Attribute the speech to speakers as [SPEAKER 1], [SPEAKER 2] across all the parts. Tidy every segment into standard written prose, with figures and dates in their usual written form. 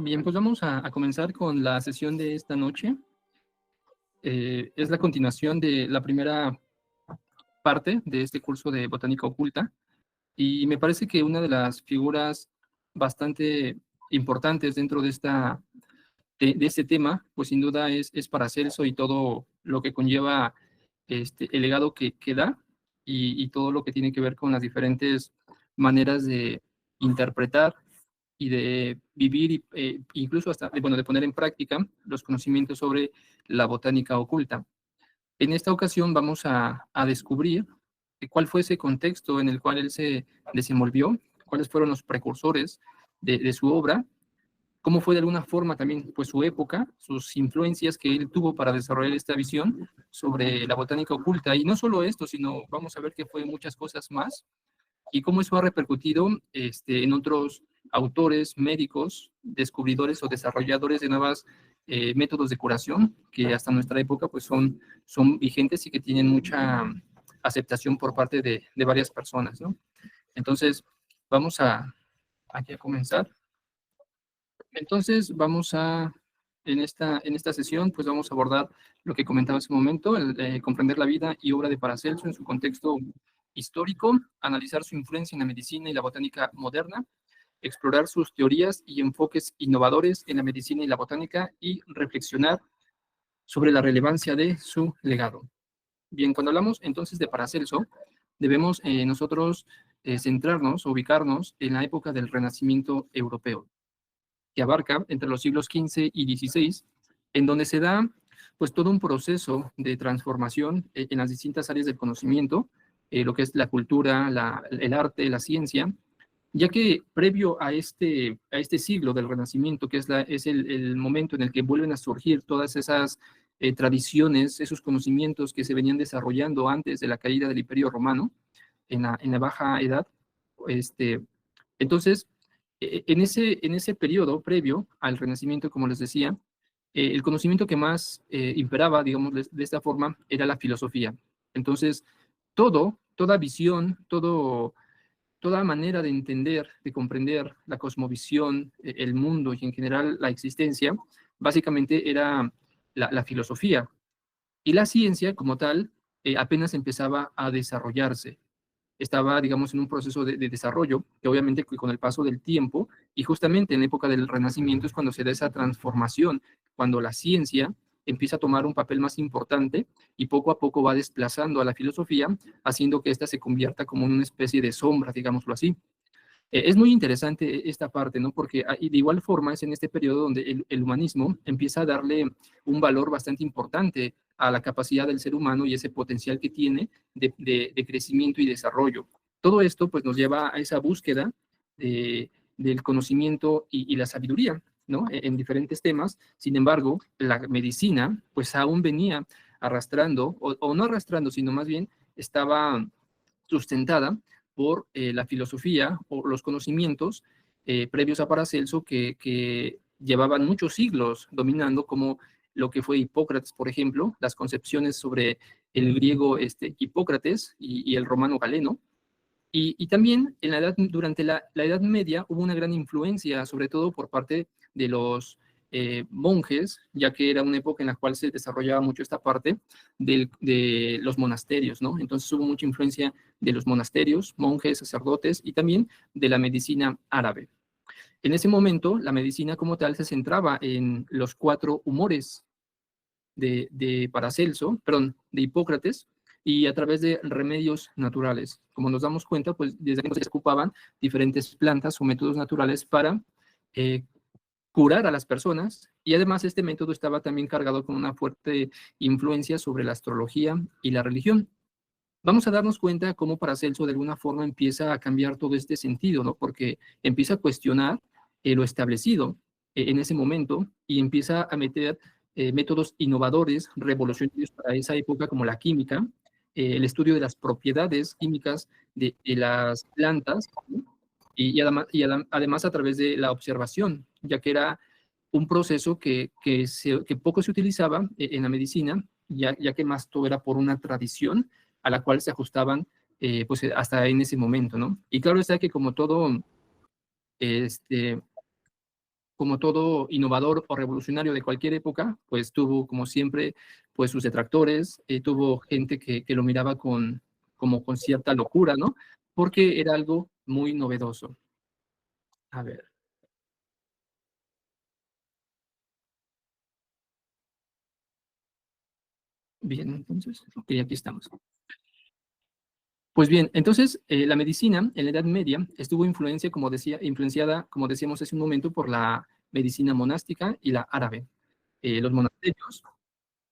[SPEAKER 1] Bien, pues vamos a comenzar con la sesión de esta noche. Es la continuación de la primera parte de este curso de Botánica Oculta, y me parece que una de las figuras bastante importantes dentro de este tema, pues sin duda es Paracelso y todo lo que conlleva el legado que da y todo lo que tiene que ver con las diferentes maneras de interpretar y de vivir, incluso hasta, bueno, de poner en práctica los conocimientos sobre la botánica oculta. En esta ocasión vamos a descubrir cuál fue ese contexto en el cual él se desenvolvió, cuáles fueron los precursores de su obra, cómo fue de alguna forma también pues su época, sus influencias que él tuvo para desarrollar esta visión sobre la botánica oculta. Y no solo esto, sino vamos a ver que fue muchas cosas más y cómo eso ha repercutido en otros autores, médicos, descubridores o desarrolladores de nuevos métodos de curación que hasta nuestra época pues son vigentes y que tienen mucha aceptación por parte de varias personas, ¿no? Entonces, vamos aquí a comenzar. Entonces, en esta sesión, pues vamos a abordar lo que comentaba hace un momento, comprender la vida y obra de Paracelso en su contexto histórico, analizar su influencia en la medicina y la botánica moderna, explorar sus teorías y enfoques innovadores en la medicina y la botánica y reflexionar sobre la relevancia de su legado. Bien, cuando hablamos entonces de Paracelso, debemos nosotros centrarnos, ubicarnos en la época del Renacimiento europeo, que abarca entre los siglos XV y XVI, en donde se da pues todo un proceso de transformación en las distintas áreas del conocimiento, lo que es la cultura, el arte, la ciencia, ya que previo a este siglo del Renacimiento, que es el momento en el que vuelven a surgir todas esas tradiciones, esos conocimientos que se venían desarrollando antes de la caída del Imperio Romano, en la Baja Edad, este, entonces, en ese periodo previo al Renacimiento, como les decía, el conocimiento que más imperaba, digamos, de esta forma, era la filosofía. Entonces, toda visión, toda manera de entender, de comprender la cosmovisión, el mundo y en general la existencia, básicamente era la filosofía. Y la ciencia, como tal, apenas empezaba a desarrollarse. Estaba, digamos, en un proceso de desarrollo, que obviamente con el paso del tiempo, y justamente en la época del Renacimiento es cuando se da esa transformación, cuando la ciencia empieza a tomar un papel más importante y poco a poco va desplazando a la filosofía, haciendo que ésta se convierta como en una especie de sombra, digámoslo así. Es muy interesante esta parte, ¿no? Porque de igual forma es en este periodo donde el humanismo empieza a darle un valor bastante importante a la capacidad del ser humano y ese potencial que tiene de crecimiento y desarrollo. Todo esto pues nos lleva a esa búsqueda del conocimiento y la sabiduría, ¿no? En diferentes temas. Sin embargo, la medicina pues aún venía arrastrando, o no arrastrando, sino más bien estaba sustentada por la filosofía o los conocimientos previos a Paracelso que llevaban muchos siglos dominando, como lo que fue Hipócrates, por ejemplo, las concepciones sobre el griego Hipócrates y el romano Galeno. Y también durante la Edad Media hubo una gran influencia, sobre todo por parte de los monjes, ya que era una época en la cual se desarrollaba mucho esta parte de los monasterios, ¿no? Entonces hubo mucha influencia de los monasterios, monjes, sacerdotes y también de la medicina árabe. En ese momento, la medicina como tal se centraba en los 4 humores de Paracelso, perdón, de Hipócrates, y a través de remedios naturales. Como nos damos cuenta, pues desde entonces se ocupaban diferentes plantas o métodos naturales para eh, curar a las personas, y además este método estaba también cargado con una fuerte influencia sobre la astrología y la religión. Vamos a darnos cuenta cómo Paracelso de alguna forma empieza a cambiar todo este sentido, ¿no? Porque empieza a cuestionar lo establecido en ese momento y empieza a meter métodos innovadores, revolucionarios para esa época, como la química, el estudio de las propiedades químicas de las plantas, ¿no? Además a través de la observación, ya que era un proceso que poco se utilizaba en la medicina, ya que más todo era por una tradición a la cual se ajustaban pues hasta en ese momento, ¿no? Y claro está que como todo este, como todo innovador o revolucionario de cualquier época, pues tuvo, como siempre, pues sus detractores, tuvo gente que lo miraba como con cierta locura, ¿no? Porque era algo muy novedoso. A ver, bien, entonces, ok, aquí estamos. Pues bien, entonces la medicina en la Edad Media estuvo influenciada, como decíamos hace un momento, por la medicina monástica y la árabe. Los monasterios,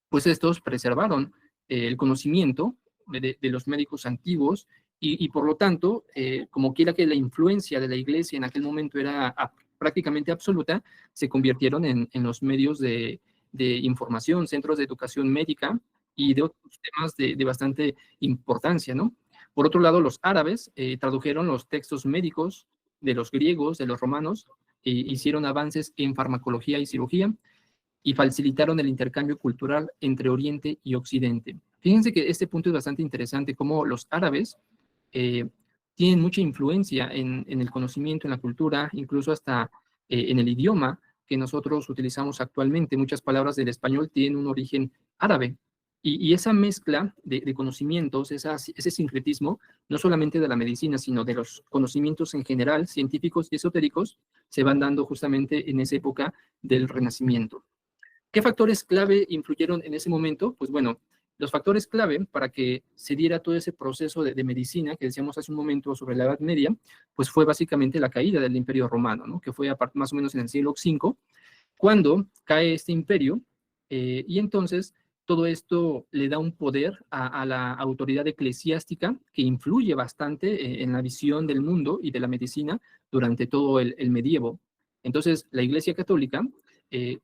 [SPEAKER 1] pues estos preservaron el conocimiento de los médicos antiguos y por lo tanto, como quiera que la influencia de la iglesia en aquel momento era prácticamente absoluta, se convirtieron en los medios de información, centros de educación médica y de otros temas de bastante importancia, ¿no? Por otro lado, los árabes tradujeron los textos médicos de los griegos, de los romanos, e hicieron avances en farmacología y cirugía, y facilitaron el intercambio cultural entre Oriente y Occidente. Fíjense que este punto es bastante interesante, cómo los árabes eh, tienen mucha influencia en el conocimiento, en la cultura, incluso hasta en el idioma que nosotros utilizamos actualmente. Muchas palabras del español tienen un origen árabe. Y esa mezcla de conocimientos, ese sincretismo, no solamente de la medicina, sino de los conocimientos en general, científicos y esotéricos, se van dando justamente en esa época del Renacimiento. ¿Qué factores clave influyeron en ese momento? Pues bueno, los factores clave para que se diera todo ese proceso de medicina que decíamos hace un momento sobre la Edad Media, pues fue básicamente la caída del Imperio Romano, ¿no? Que fue más o menos en el siglo V, cuando cae este imperio, y entonces todo esto le da un poder a la autoridad eclesiástica que influye bastante en la visión del mundo y de la medicina durante todo el medievo. Entonces, la Iglesia Católica eh,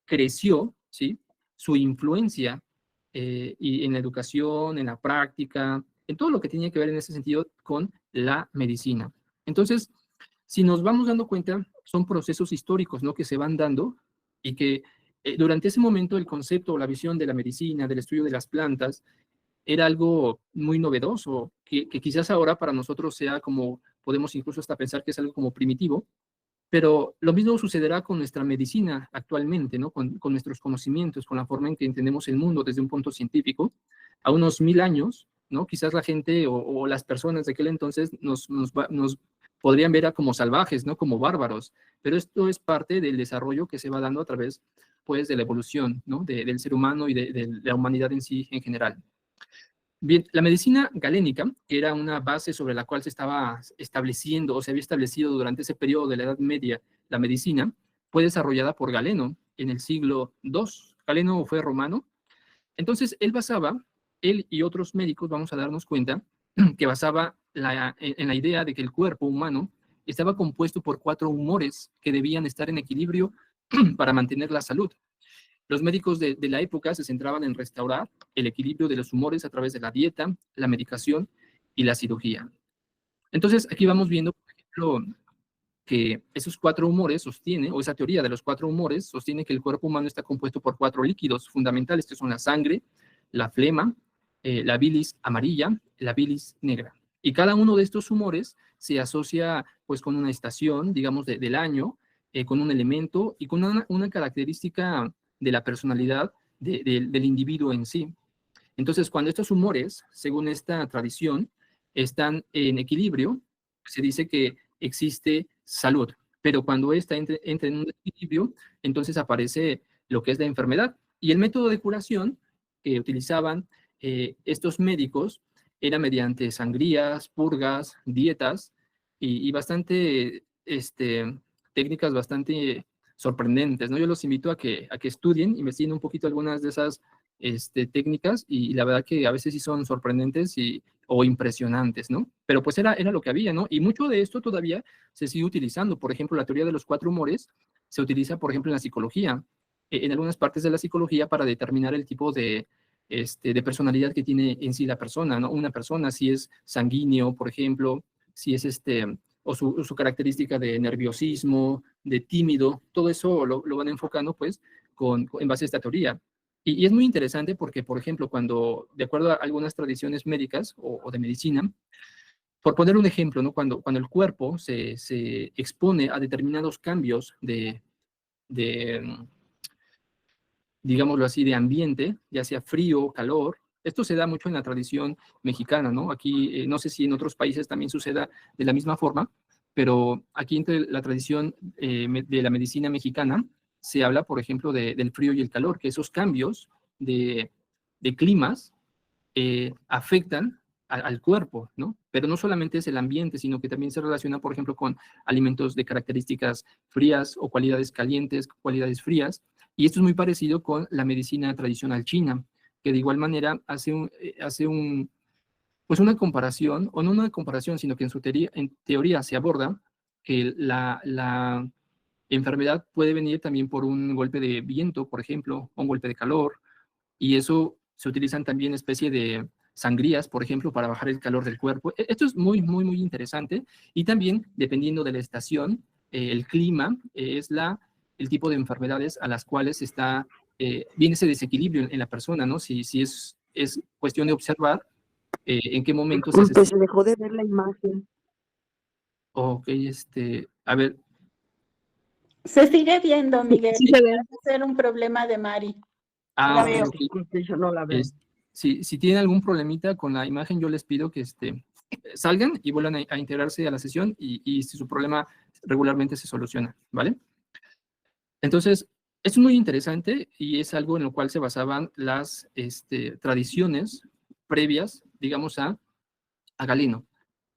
[SPEAKER 1] creció, ¿sí? Su influencia y en la educación, en la práctica, en todo lo que tenía que ver en ese sentido con la medicina. Entonces, si nos vamos dando cuenta, son procesos históricos, ¿no? Que se van dando y que durante ese momento el concepto o la visión de la medicina, del estudio de las plantas, era algo muy novedoso, que quizás ahora para nosotros sea como, podemos incluso hasta pensar que es algo como primitivo, pero lo mismo sucederá con nuestra medicina actualmente, ¿no? Con nuestros conocimientos, con la forma en que entendemos el mundo desde un punto científico. A unos 1000 años, ¿no? Quizás la gente o las personas de aquel entonces nos podrían ver como salvajes, ¿no? Como bárbaros. Pero esto es parte del desarrollo que se va dando a través, pues, de la evolución, ¿no? Del ser humano y de la humanidad en sí en general. Bien, la medicina galénica, que era una base sobre la cual se estaba estableciendo o se había establecido durante ese periodo de la Edad Media la medicina, fue desarrollada por Galeno en el siglo II. Galeno fue romano. Entonces, él y otros médicos, vamos a darnos cuenta, que basaba en la idea de que el cuerpo humano estaba compuesto por 4 humores que debían estar en equilibrio para mantener la salud. Los médicos de la época se centraban en restaurar el equilibrio de los humores a través de la dieta, la medicación y la cirugía. Entonces, aquí vamos viendo, por ejemplo, que esos 4 humores sostiene, o esa teoría de los 4 humores, sostiene que el cuerpo humano está compuesto por 4 líquidos fundamentales, que son la sangre, la flema, la bilis amarilla, la bilis negra. Y cada uno de estos humores se asocia pues con una estación, digamos, del año, con un elemento y con una característica de la personalidad del individuo en sí. Entonces, cuando estos humores, según esta tradición, están en equilibrio, se dice que existe salud, pero cuando esta entra en un equilibrio, entonces aparece lo que es la enfermedad. Y el método de curación que utilizaban estos médicos era mediante sangrías, purgas, dietas y bastante, técnicas bastante sorprendentes, ¿no? Yo los invito a que estudien, investiguen un poquito algunas de esas técnicas y la verdad que a veces sí son sorprendentes o impresionantes, ¿no? Pero pues era lo que había, ¿no? Y mucho de esto todavía se sigue utilizando. Por ejemplo, la teoría de los 4 humores se utiliza, por ejemplo, en la psicología, en algunas partes de la psicología para determinar el tipo de personalidad que tiene en sí la persona, ¿no? Una persona, si es sanguíneo, por ejemplo, si es o su característica de nerviosismo, de tímido, todo eso lo van enfocando, pues, en base a esta teoría. Y es muy interesante porque, por ejemplo, cuando, de acuerdo a algunas tradiciones médicas o de medicina, por poner un ejemplo, ¿no? Cuando el cuerpo se expone a determinados cambios digámoslo así, de ambiente, ya sea frío o calor. Esto se da mucho en la tradición mexicana, ¿no? Aquí, no sé si en otros países también suceda de la misma forma, pero aquí entre la tradición de la medicina mexicana se habla, por ejemplo, del frío y el calor, que esos cambios de climas afectan al cuerpo, ¿no? Pero no solamente es el ambiente, sino que también se relaciona, por ejemplo, con alimentos de características frías o cualidades calientes, cualidades frías, y esto es muy parecido con la medicina tradicional china, que de igual manera pues una comparación, o no una comparación, sino que en teoría se aborda que la enfermedad puede venir también por un golpe de viento, por ejemplo, o un golpe de calor, y eso se utilizan también especie de sangrías, por ejemplo, para bajar el calor del cuerpo. Esto es muy, muy, muy interesante, y también, dependiendo de la estación, el clima es el tipo de enfermedades a las cuales viene ese desequilibrio en la persona, ¿no? Si es cuestión de observar en qué momento se
[SPEAKER 2] Disculpe,
[SPEAKER 1] hace.
[SPEAKER 2] se dejó de ver la imagen.
[SPEAKER 1] Ok, a ver.
[SPEAKER 3] Se sigue viendo, Miguel.
[SPEAKER 2] Sí se ve.
[SPEAKER 3] Debe ser un problema de Mari.
[SPEAKER 1] Ah,
[SPEAKER 3] La veo.
[SPEAKER 1] ok.
[SPEAKER 2] Disculpe, yo no la veo.
[SPEAKER 1] Si tienen algún problemita con la imagen, yo les pido que salgan y vuelvan a integrarse a la sesión y si su problema regularmente se soluciona, ¿vale? Entonces, es muy interesante y es algo en lo cual se basaban las tradiciones previas, digamos, a Galeno,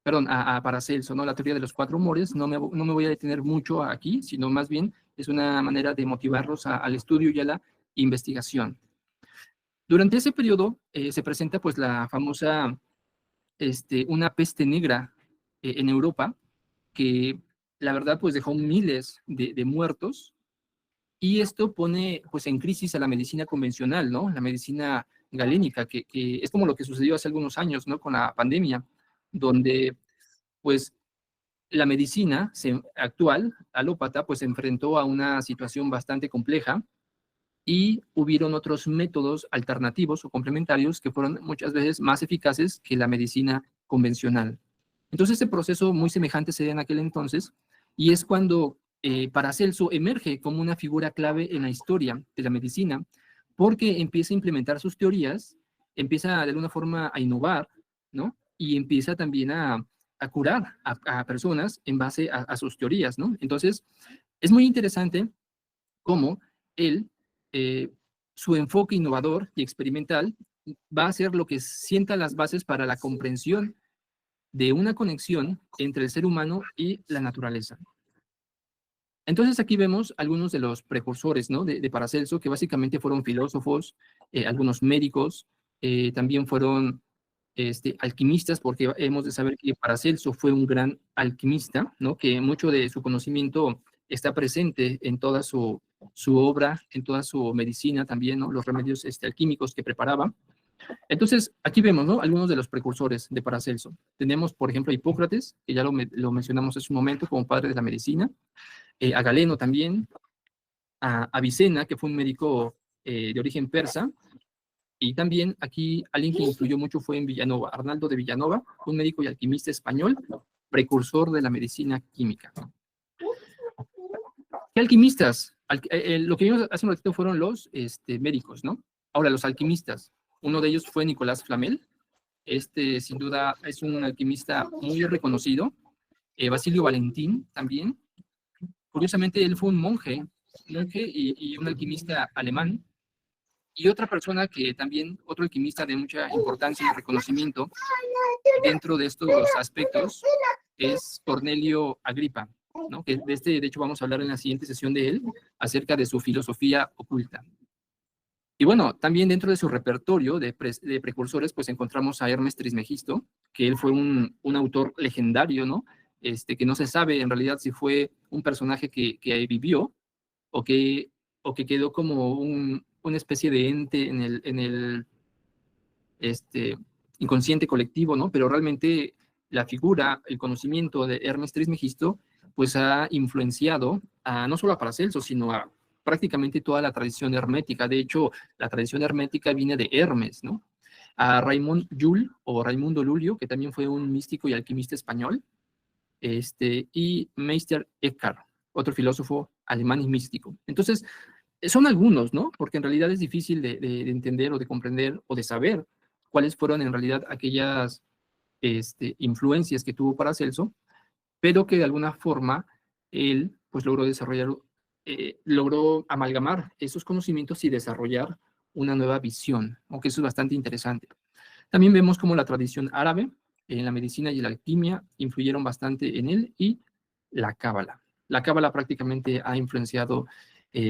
[SPEAKER 1] perdón, a Paracelso, ¿no? La teoría de los cuatro humores. No me voy a detener mucho aquí, sino más bien es una manera de motivarlos al estudio y a la investigación. Durante ese periodo se presenta pues la famosa, una peste negra en Europa, que la verdad pues dejó miles de muertos, y esto pone pues en crisis a la medicina convencional, ¿no? La medicina galénica, que es como lo que sucedió hace algunos años, ¿no? Con la pandemia, donde pues la medicina actual, alópata, pues se enfrentó a una situación bastante compleja, y hubieron otros métodos alternativos o complementarios que fueron muchas veces más eficaces que la medicina convencional. Entonces, este proceso muy semejante se da en aquel entonces, y es cuando Paracelso emerge como una figura clave en la historia de la medicina, porque empieza a implementar sus teorías, empieza de alguna forma a innovar, ¿no? Y empieza también a curar a personas en base a sus teorías, ¿no? Entonces, es muy interesante cómo él, eh, su enfoque innovador y experimental va a ser lo que sienta las bases para la comprensión de una conexión entre el ser humano y la naturaleza. Entonces aquí vemos algunos de los precursores, ¿no? de Paracelso, que básicamente fueron filósofos, algunos médicos, también fueron alquimistas, porque hemos de saber que Paracelso fue un gran alquimista, ¿no? Que mucho de su conocimiento está presente en toda su obra, en toda su medicina también, ¿no? Los remedios alquímicos que preparaba. Entonces, aquí vemos, ¿no? Algunos de los precursores de Paracelso. Tenemos, por ejemplo, a Hipócrates, que ya lo mencionamos hace un momento como padre de la medicina, a Galeno también, a Avicena, que fue un médico de origen persa, y también aquí alguien que influyó mucho fue en Villanova, Arnaldo de Villanova, un médico y alquimista español, precursor de la medicina química. ¿Qué alquimistas? Lo que vimos hace un ratito fueron los médicos, ¿no? Ahora, los alquimistas. Uno de ellos fue Nicolás Flamel. Sin duda, es un alquimista muy reconocido. Basilio Valentín también. Curiosamente, él fue un monje y un alquimista alemán. Y otra persona que también, otro alquimista de mucha importancia y reconocimiento dentro de estos aspectos, es Cornelio Agripa, ¿no? Que de hecho, vamos a hablar en la siguiente sesión de él, acerca de su filosofía oculta. Y bueno, también dentro de su repertorio de precursores, pues encontramos a Hermes Trismegisto, que él fue un autor legendario, ¿no? Que no se sabe en realidad si fue un personaje que vivió o que, quedó como una especie de ente en el inconsciente colectivo, ¿no? Pero realmente la figura, el conocimiento de Hermes Trismegisto, pues ha influenciado no solo a Paracelso, sino a prácticamente toda la tradición hermética. De hecho, la tradición hermética viene de Hermes, ¿no? A Raymond Lull, o Raimundo Lulio, que también fue un místico y alquimista español, y Meister Eckhart, otro filósofo alemán y místico. Entonces, son algunos, ¿no? Porque en realidad es difícil de entender o de comprender o de saber cuáles fueron en realidad aquellas influencias que tuvo Paracelso, pero que de alguna forma él pues logró desarrollar, logró amalgamar esos conocimientos y desarrollar una nueva visión, aunque eso es bastante interesante. También vemos cómo la tradición árabe en la medicina y la alquimia influyeron bastante en él, y la cábala. La cábala prácticamente ha influenciado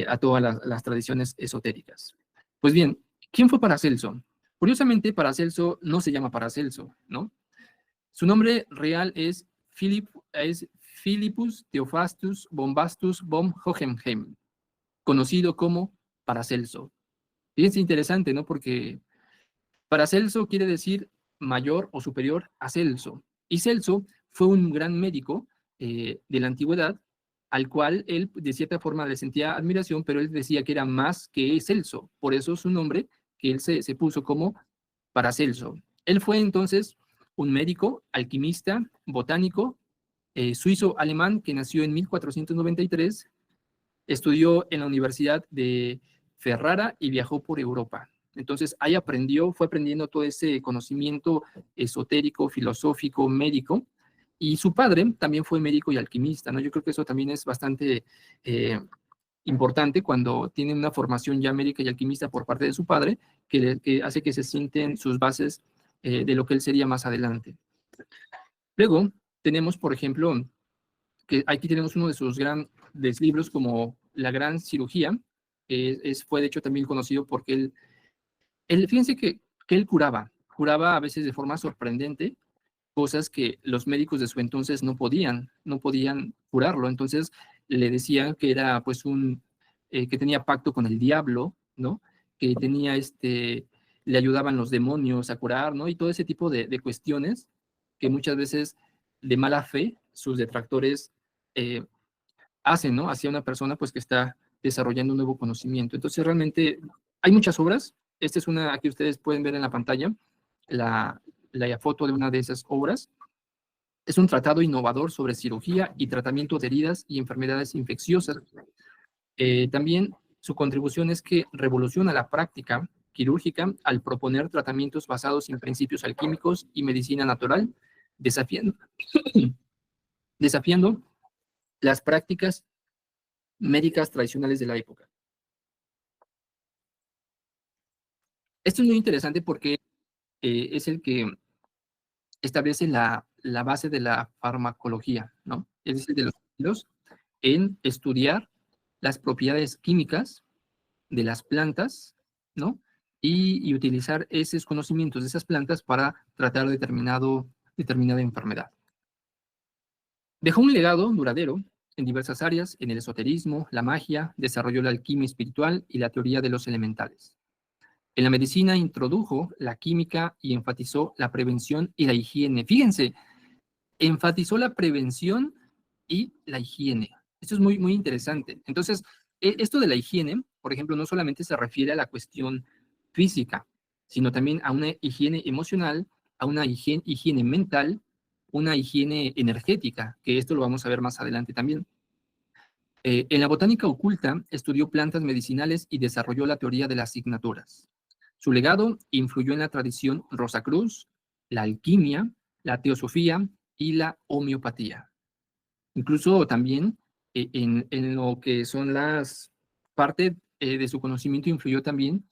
[SPEAKER 1] a todas las tradiciones esotéricas. Pues bien, ¿quién fue Paracelso? Curiosamente, Paracelso no se llama Paracelso, ¿no? Su nombre real es Philippus Theophrastus Bombastus von Hohenheim, conocido como Paracelso. Fíjense, interesante, ¿no? Porque Paracelso quiere decir mayor o superior a Celso. Y Celso fue un gran médico de la antigüedad, al cual él de cierta forma le sentía admiración, pero él decía que era más que Celso. Por eso su nombre, que él se puso como Paracelso. Él fue entonces un médico, alquimista, botánico, suizo-alemán, que nació en 1493, estudió en la Universidad de Ferrara y viajó por Europa. Entonces ahí fue aprendiendo todo ese conocimiento esotérico, filosófico, médico, y su padre también fue médico y alquimista, ¿no? Yo creo que eso también es bastante importante cuando tiene una formación ya médica y alquimista por parte de su padre, que hace que se sienten sus bases de lo que él sería más adelante. Luego tenemos, por ejemplo, que aquí tenemos uno de sus grandes libros como La Gran Cirugía, que fue de hecho también conocido porque fíjense que él curaba a veces de forma sorprendente, cosas que los médicos de su entonces no podían curarlo. Entonces le decían que era pues que tenía pacto con el diablo, ¿no? Que tenía le ayudaban los demonios a curar, ¿no? Y todo ese tipo de cuestiones que muchas veces de mala fe sus detractores hacen, ¿no? Hacia una persona pues que está desarrollando un nuevo conocimiento. Entonces realmente hay muchas obras. Esta es una que ustedes pueden ver en la pantalla, la foto de una de esas obras. Es un tratado innovador sobre cirugía y tratamiento de heridas y enfermedades infecciosas. También su contribución es que revoluciona la práctica quirúrgica al proponer tratamientos basados en principios alquímicos y medicina natural, desafiando las prácticas médicas tradicionales de la época. Esto es muy interesante porque es el que establece la base de la farmacología, ¿no? Es decir, de los estudios en estudiar las propiedades químicas de las plantas, ¿no? Y utilizar esos conocimientos de esas plantas para tratar determinada enfermedad. Dejó un legado duradero en diversas áreas, en el esoterismo, la magia, desarrolló la alquimia espiritual y la teoría de los elementales. En la medicina introdujo la química y enfatizó la prevención y la higiene. Fíjense, enfatizó la prevención y la higiene. Esto es muy, muy interesante. Entonces, esto de la higiene, por ejemplo, no solamente se refiere a la cuestión física, sino también a una higiene emocional, a una higiene mental, una higiene energética, que esto lo vamos a ver más adelante también. En la botánica oculta estudió plantas medicinales y desarrolló la teoría de las signaturas. Su legado influyó en la tradición Rosacruz, la alquimia, la teosofía y la homeopatía. Incluso también en lo que son parte de su conocimiento influyó también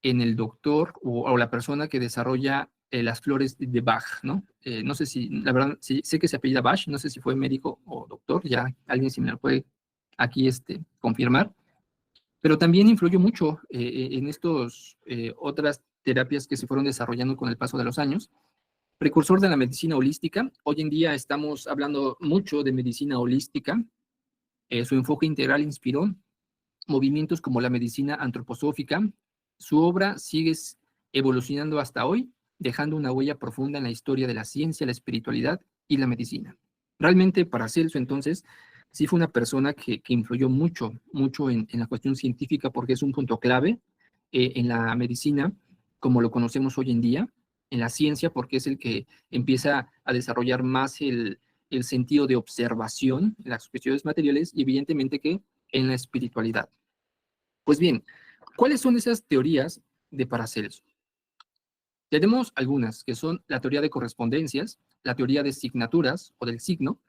[SPEAKER 1] en el doctor o la persona que desarrolla las flores de Bach, ¿no? No sé si, la verdad, sí, sé que se apellida Bach, no sé si fue médico o doctor, ya alguien si me lo puede aquí confirmar, pero también influyó mucho en otras terapias que se fueron desarrollando con el paso de los años. Precursor de la medicina holística, hoy en día estamos hablando mucho de medicina holística. Su enfoque integral inspiró movimientos como la medicina antroposófica. Su obra sigue evolucionando hasta hoy, dejando una huella profunda en la historia de la ciencia, la espiritualidad y la medicina. Realmente Paracelso, entonces, sí fue una persona que influyó mucho en la cuestión científica, porque es un punto clave en la medicina, como lo conocemos hoy en día, en la ciencia, porque es el que empieza a desarrollar más el sentido de observación, en las cuestiones materiales, y evidentemente que en la espiritualidad. Pues bien, ¿cuáles son esas teorías de Paracelso? Tenemos algunas, que son la teoría de correspondencias, la teoría de signaturas o del signo,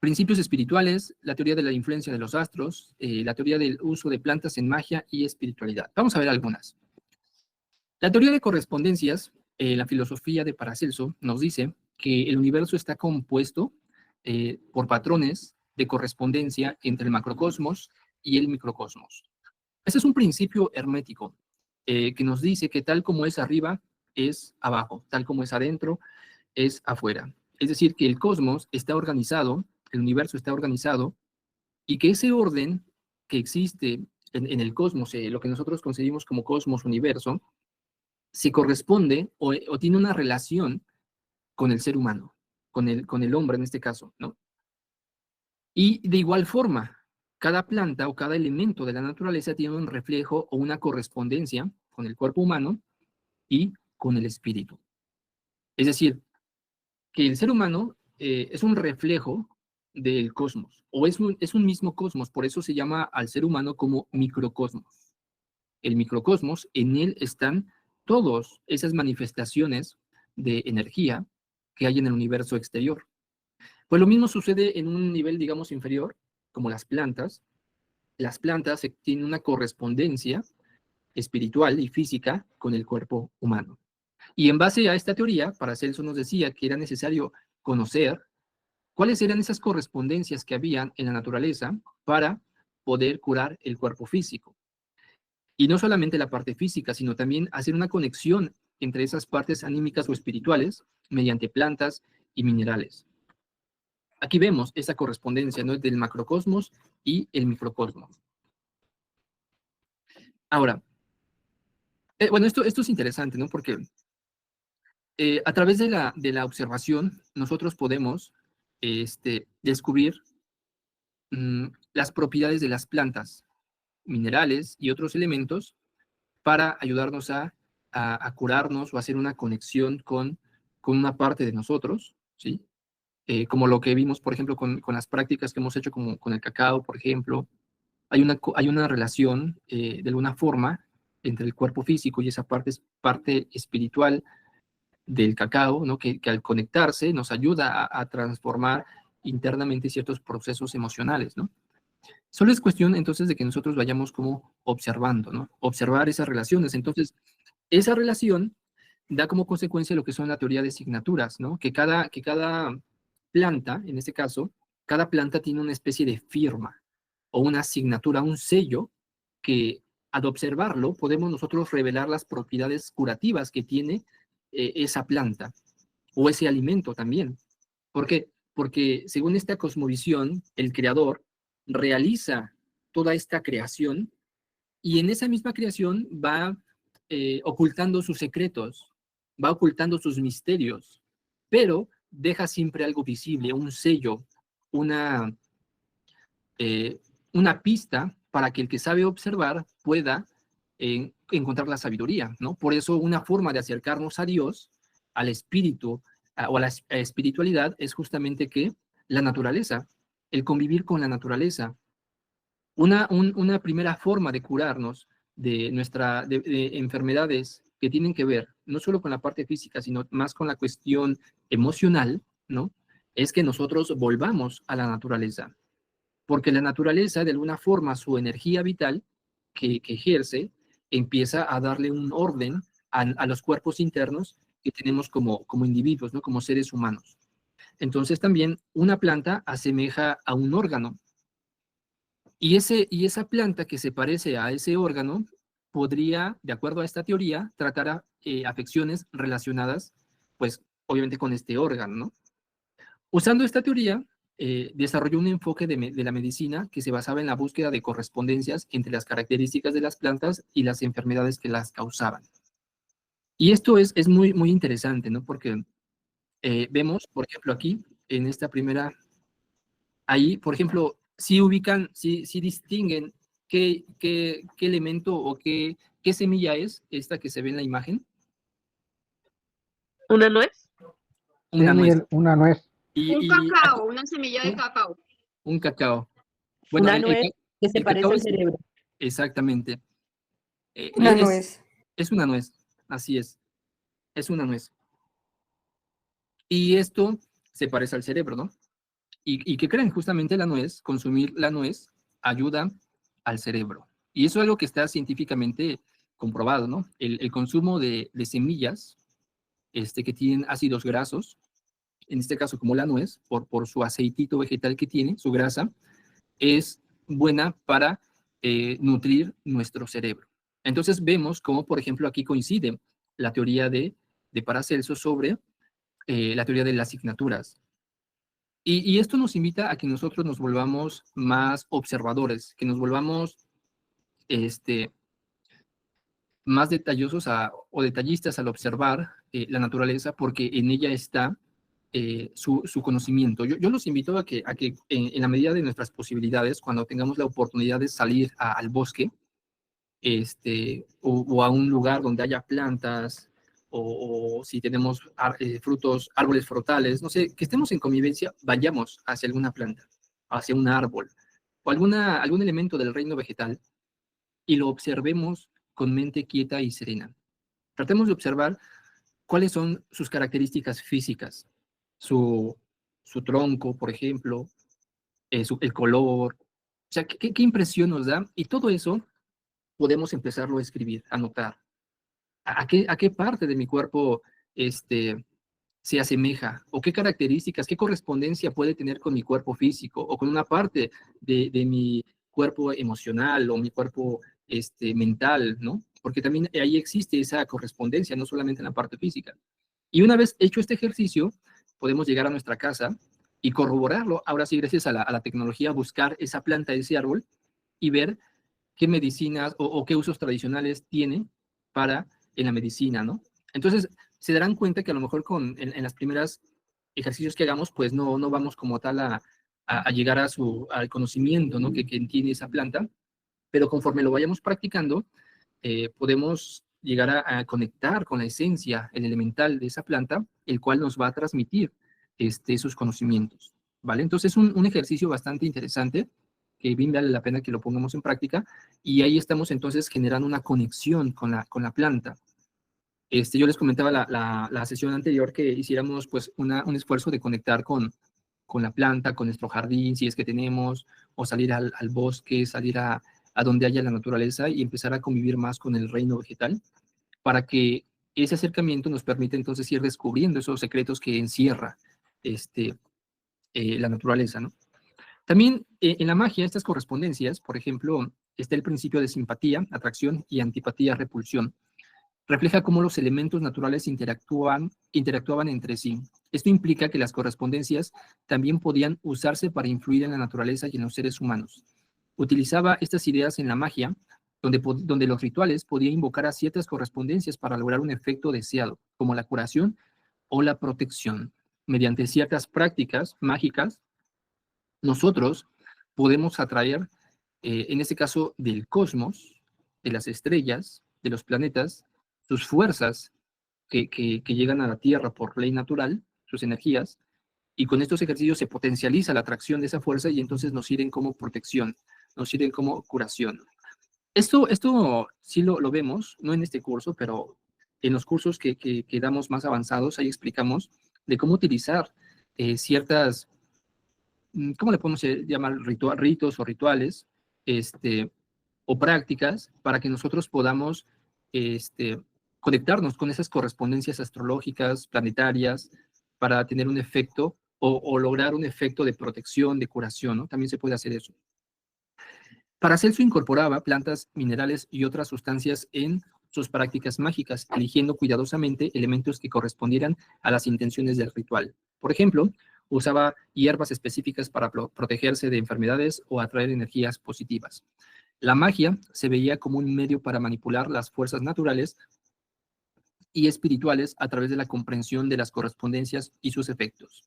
[SPEAKER 1] principios espirituales, la teoría de la influencia de los astros, la teoría del uso de plantas en magia y espiritualidad. Vamos a ver algunas. La teoría de correspondencias, la filosofía de Paracelso, nos dice que el universo está compuesto por patrones de correspondencia entre el macrocosmos y el microcosmos. Este es un principio hermético que nos dice que tal como es arriba, es abajo, tal como es adentro, es afuera. Es decir, que el cosmos está organizado, el universo está organizado, y que ese orden que existe en el cosmos, lo que nosotros concebimos como cosmos, universo, se corresponde o tiene una relación con el ser humano, con el hombre en este caso, ¿no? Y de igual forma, cada planta o cada elemento de la naturaleza tiene un reflejo o una correspondencia con el cuerpo humano y con el espíritu. Es decir, que el ser humano es un reflejo del cosmos, o es un mismo cosmos, por eso se llama al ser humano como microcosmos. El microcosmos, en él están todas esas manifestaciones de energía que hay en el universo exterior. Pues lo mismo sucede en un nivel, digamos, inferior, como las plantas. Las plantas tienen una correspondencia espiritual y física con el cuerpo humano. Y en base a esta teoría, Paracelso nos decía que era necesario conocer cuáles eran esas correspondencias que habían en la naturaleza para poder curar el cuerpo físico. Y no solamente la parte física, sino también hacer una conexión entre esas partes anímicas o espirituales mediante plantas y minerales. Aquí vemos esa correspondencia, ¿no?, del macrocosmos y el microcosmos. Ahora, bueno, esto es interesante, ¿no? Porque a través de la observación nosotros podemos descubrir las propiedades de las plantas, minerales y otros elementos para ayudarnos a curarnos o hacer una conexión con una parte de nosotros, ¿sí? Como lo que vimos, por ejemplo, con las prácticas que hemos hecho como con el cacao, por ejemplo. Hay una relación, de alguna forma, entre el cuerpo físico y esa parte espiritual del cacao, ¿no? Que al conectarse nos ayuda a transformar internamente ciertos procesos emocionales, ¿no? Solo es cuestión entonces de que nosotros vayamos como observando, ¿no? Observar esas relaciones. Entonces, esa relación da como consecuencia lo que son la teoría de signaturas, ¿no? Que cada planta, en este caso, cada planta tiene una especie de firma o una asignatura, un sello que al observarlo podemos nosotros revelar las propiedades curativas que tiene esa planta o ese alimento también. ¿Por qué? Porque según esta cosmovisión, el creador realiza toda esta creación y en esa misma creación va ocultando sus secretos, va ocultando sus misterios, pero deja siempre algo visible, un sello, una, una pista para que el que sabe observar pueda encontrar la sabiduría, ¿no? Por eso una forma de acercarnos a Dios, al espíritu o a la espiritualidad es justamente que la naturaleza, el convivir con la naturaleza. Una primera forma de curarnos de enfermedades que tienen que ver no solo con la parte física, sino más con la cuestión emocional, ¿no? Es que nosotros volvamos a la naturaleza. Porque la naturaleza, de alguna forma, su energía vital que ejerce, empieza a darle un orden a los cuerpos internos que tenemos como individuos, ¿no? Como seres humanos. Entonces también una planta asemeja a un órgano. Y esa planta que se parece a ese órgano podría, de acuerdo a esta teoría, tratar afecciones relacionadas, pues, obviamente con este órgano, ¿no? Usando esta teoría, desarrolló un enfoque de la medicina que se basaba en la búsqueda de correspondencias entre las características de las plantas y las enfermedades que las causaban. Y esto es muy, muy interesante, ¿no? Porque vemos, por ejemplo, aquí, en esta primera, ahí, por ejemplo, si ubican, si distinguen qué elemento o qué semilla es esta que se ve en la imagen.
[SPEAKER 2] ¿Una nuez?
[SPEAKER 1] Una
[SPEAKER 4] Sí,
[SPEAKER 1] nuez.
[SPEAKER 4] Miguel, una nuez. Un cacao, una semilla de cacao.
[SPEAKER 1] Un cacao. Bueno,
[SPEAKER 2] Una nuez que se parece al cerebro.
[SPEAKER 1] Exactamente.
[SPEAKER 5] Una nuez.
[SPEAKER 1] Es una nuez, así es. Es una nuez. Y esto se parece al cerebro, ¿no? ¿Y qué creen? Justamente la nuez, consumir la nuez ayuda al cerebro. Y eso es algo que está científicamente comprobado, ¿no? El consumo de semillas que tienen ácidos grasos, en este caso como la nuez, por su aceitito vegetal que tiene, su grasa, es buena para nutrir nuestro cerebro. Entonces vemos cómo, por ejemplo, aquí coincide la teoría de Paracelso sobre la teoría de las signaturas. Y esto nos invita a que nosotros nos volvamos más observadores, que nos volvamos más detallosos o detallistas al observar la naturaleza, porque en ella está su conocimiento. Yo los invito a que en la medida de nuestras posibilidades, cuando tengamos la oportunidad de salir al bosque, o a un lugar donde haya plantas, o si tenemos árboles frutales, no sé, que estemos en convivencia, vayamos hacia alguna planta, hacia un árbol, o algún elemento del reino vegetal, y lo observemos con mente quieta y serena. Tratemos de observar cuáles son sus características físicas, su tronco, por ejemplo, el color, o sea, qué impresión nos da, y todo eso podemos empezarlo a escribir, a notar. ¿A qué parte de mi cuerpo se asemeja? ¿O qué características, qué correspondencia puede tener con mi cuerpo físico o con una parte de mi cuerpo emocional o mi cuerpo mental, ¿no? Porque también ahí existe esa correspondencia, no solamente en la parte física. Y una vez hecho este ejercicio, podemos llegar a nuestra casa y corroborarlo, ahora sí, gracias a la tecnología, buscar esa planta, ese árbol, y ver qué medicinas o qué usos tradicionales tiene para en la medicina, ¿no? Entonces, se darán cuenta que a lo mejor en las primeras ejercicios que hagamos, pues no vamos como tal a llegar al conocimiento, ¿no? que tiene esa planta, pero conforme lo vayamos practicando, podemos llegar a conectar con la esencia, el elemental de esa planta, el cual nos va a transmitir esos conocimientos, ¿vale? Entonces, es un ejercicio bastante interesante, que bien vale la pena que lo pongamos en práctica, y ahí estamos entonces generando una conexión con la planta. Yo les comentaba la sesión anterior que hiciéramos pues un esfuerzo de conectar con la planta, con nuestro jardín, si es que tenemos, o salir al bosque, salir a donde haya la naturaleza y empezar a convivir más con el reino vegetal, para que ese acercamiento nos permita entonces ir descubriendo esos secretos que encierra la naturaleza, ¿no? También en la magia, estas correspondencias, por ejemplo, está el principio de simpatía, atracción, y antipatía, repulsión. Refleja cómo los elementos naturales interactuaban entre sí. Esto implica que las correspondencias también podían usarse para influir en la naturaleza y en los seres humanos. Utilizaba estas ideas en la magia, donde los rituales podían invocar a ciertas correspondencias para lograr un efecto deseado, como la curación o la protección. Mediante ciertas prácticas mágicas, nosotros podemos atraer, en este caso, del cosmos, de las estrellas, de los planetas, sus fuerzas que llegan a la Tierra por ley natural, sus energías, y con estos ejercicios se potencializa la atracción de esa fuerza y entonces nos sirven como protección, nos sirven como curación. Esto sí lo vemos, no en este curso, pero en los cursos que damos más avanzados, ahí explicamos de cómo utilizar ciertas, ¿cómo le podemos llamar? Ritos o rituales, o prácticas para que nosotros podamos conectarnos con esas correspondencias astrológicas, planetarias, para tener un efecto o lograr un efecto de protección, de curación, ¿no? También se puede hacer eso. Paracelso incorporaba plantas, minerales y otras sustancias en sus prácticas mágicas, eligiendo cuidadosamente elementos que correspondieran a las intenciones del ritual. Por ejemplo, usaba hierbas específicas para protegerse de enfermedades o atraer energías positivas. La magia se veía como un medio para manipular las fuerzas naturales y espirituales a través de la comprensión de las correspondencias y sus efectos.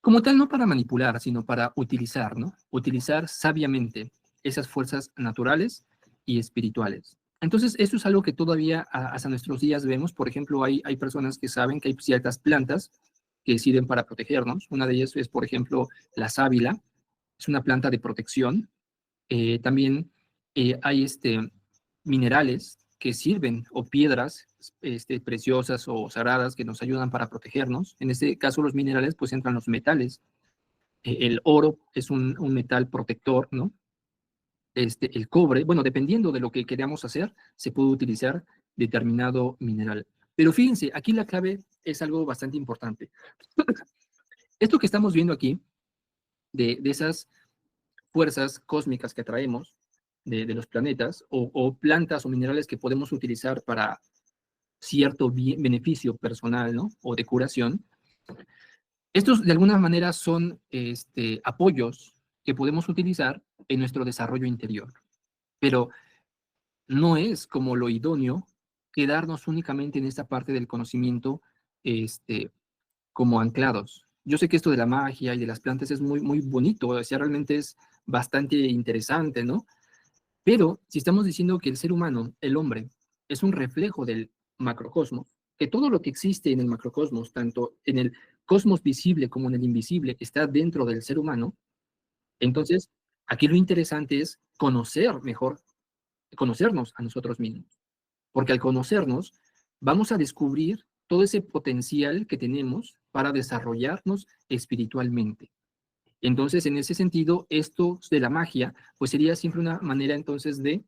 [SPEAKER 1] Como tal, no para manipular, sino para utilizar, ¿no? Utilizar sabiamente esas fuerzas naturales y espirituales. Entonces, esto es algo que todavía hasta nuestros días vemos. Por ejemplo, hay personas que saben que hay ciertas plantas que sirven para protegernos. Una de ellas es, por ejemplo, la sábila, es una planta de protección. También hay minerales que sirven, o piedras preciosas o sagradas que nos ayudan para protegernos. En este caso, los minerales, pues entran los metales. El oro es un metal protector, ¿no? El cobre, bueno, dependiendo de lo que queramos hacer, se puede utilizar determinado mineral. Pero fíjense, aquí la clave es algo bastante importante. Esto que estamos viendo aquí, de esas fuerzas cósmicas que traemos de los planetas, o plantas o minerales que podemos utilizar para cierto beneficio personal, ¿no? O de curación, estos de alguna manera son apoyos que podemos utilizar en nuestro desarrollo interior. Pero no es como lo idóneo quedarnos únicamente en esta parte del conocimiento como anclados. Yo sé que esto de la magia y de las plantas es muy, muy bonito, o sea, realmente es bastante interesante, ¿no? Pero si estamos diciendo que el ser humano, el hombre, es un reflejo del macrocosmos, que todo lo que existe en el macrocosmos, tanto en el cosmos visible como en el invisible, está dentro del ser humano, entonces aquí lo interesante es conocer mejor, conocernos a nosotros mismos, porque al conocernos vamos a descubrir todo ese potencial que tenemos para desarrollarnos espiritualmente. Entonces, en ese sentido, esto de la magia, pues sería siempre una manera entonces de